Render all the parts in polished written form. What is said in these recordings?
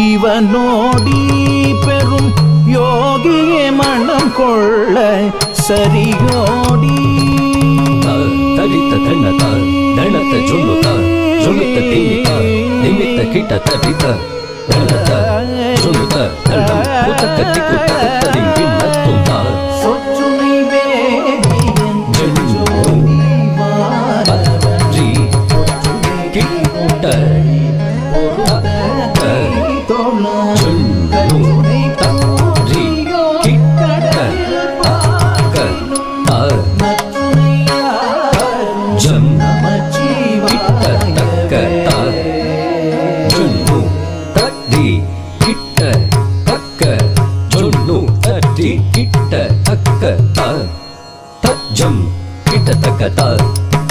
இவனோடி பெரும் யோகியே மனம் கொள்ள சரியோடி தடித்த தண்ணத தணத்த ஜொல்லுத்த ஜொல்லுத்த திமித்த நிமித்த கிட்ட தடித்த தணத ஜொல்லுத்த தண்ணம் புத்தக்க திக்குத்த குத்ததின் பின்னத்துந்த சொற்றுமை வேதியன் ஜி கிட்ட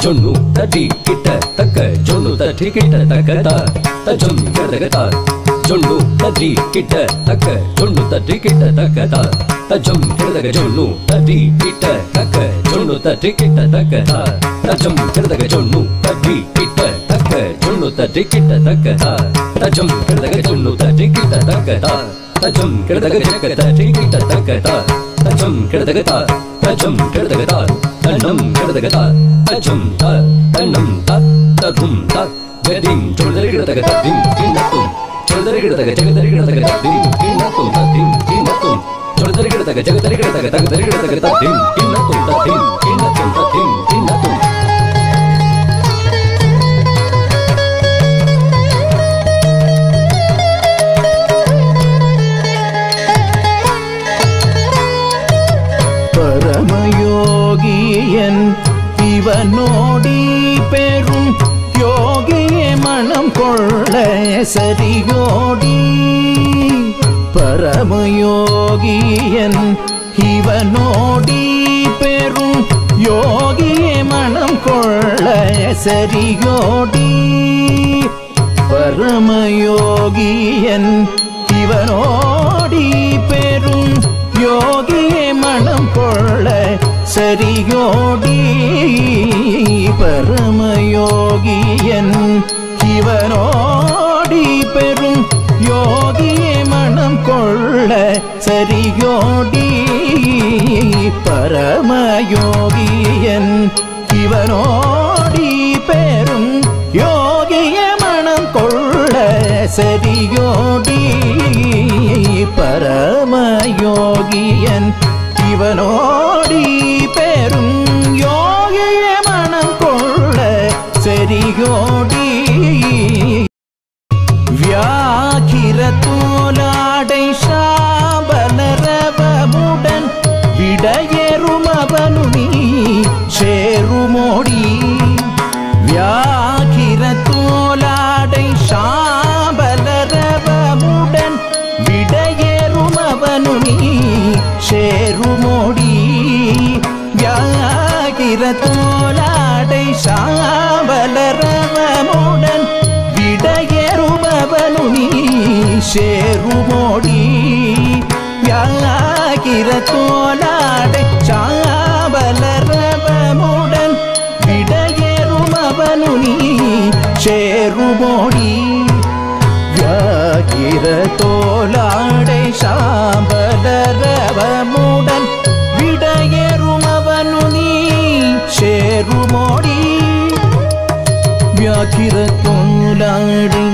ಜೊನ್ನು ತಟಿ ಕಿಟ್ಟ ತಕ್ಕ ಜೊನ್ನು ತಟಿ ಕಿಟ್ಟ ತಕ್ಕ ತಜಂ ಕೆಡಗತ ಜೊನ್ನು ತಟಿ ಕಿಟ್ಟ ತಕ್ಕ ಜೊನ್ನು ತಟಿ ಕಿಟ್ಟ ತಕ್ಕ ತಜಂ ಕೆಡಗ ಜೊನ್ನು ತಟಿ ಕಿಟ್ಟ ತಕ್ಕ ಜೊನ್ನು ತಟಿ ಕಿಟ್ಟ ತಕ್ಕ ತಜಂ ಕೆಡಗ ಜೊನ್ನು ತಟಿ ಕಿಟ್ಟ ತಕ್ಕ ಜೊನ್ನು ತಟಿ ಕಿಟ್ಟ ತಕ್ಕ ತಜಂ ಕೆಡಗ ಜೊನ್ನು ತಟಿ ಕಿಟ್ಟ ತಕ್ಕ ತಜಂ ಕೆಡಗ ಜಗ ತಟಿ ಕಿಟ್ಟ ತಕ್ಕ ತಜಂ ಕೆಡಗ ತಜಂ ಕೆಡಗ ತನ್ನಂ ಕೆಡಗ ತಜಂ ತನ್ನಂ ತದುಂ ತದಿಂ ಚೊಳದರಿಗಿಡದಗ ತದಿಂ ಕಿನ್ನತ್ತುಂ ಚೊಳದರಿಗಿಡದಗ ಜಗದರಿಗಿಡದಗ ತದಿಂ ಕಿನ್ನತ್ತುಂ ತದಿಂ ಕಿನ್ನತ್ತುಂ ಚೊಳದರಿಗಿಡದಗ ಜಗದರಿಗಿಡದಗ ತಗದರಿಗಿಡದಗ ತದಿಂ ಕಿನ್ನತ್ತುಂ ತದಿಂ ಕಿನ್ನತ್ತುಂ ತದಿಂ ಕಿನ್ನತ್ತುಂ பரமயோகியன் இவனோடி பெரும் யோகியே மனம் கொள்ள சரியோடி பரமயோகியன் இவனோடி பெரும் யோகியே மனம் கொள்ள சரியோடி பரமயோகியன் இவனோடி பெரும் யோகியே மனம் கொள்ள சரியோடி பரமயோகியன் இவனோடி பெரும் யோகியே மனம் கொள்ள சரியோடி பரமயோகியன் இவனோடி பெரும் யோகியே மனம் கொள்ள சரியோடி பரமயோகியன் இவனோடி பெரும் யோகியே மனம் கொள்ள சரியோடி வியாகிர தோலாடை சாபலரவமுடன் விடையேறுமவனு நீ சேருமோடி வியாகிர தோலாடை சாபலரவமுடன் விடையேறுமவனு நீ சேருமோடி வியாகிர தோலாடை சாபலரவமுடன் விடையேறுமவனு நீ சேருமோடி வியாகிர தோலாடை சாபலரவமுடன் விடையேறுமவனு நீ சேருமோடி வியாகிர தோலாடை சாம்பலரவமுடன் விடையேறுமவனு நீ சேருமோடி வியாகிர தோலாடை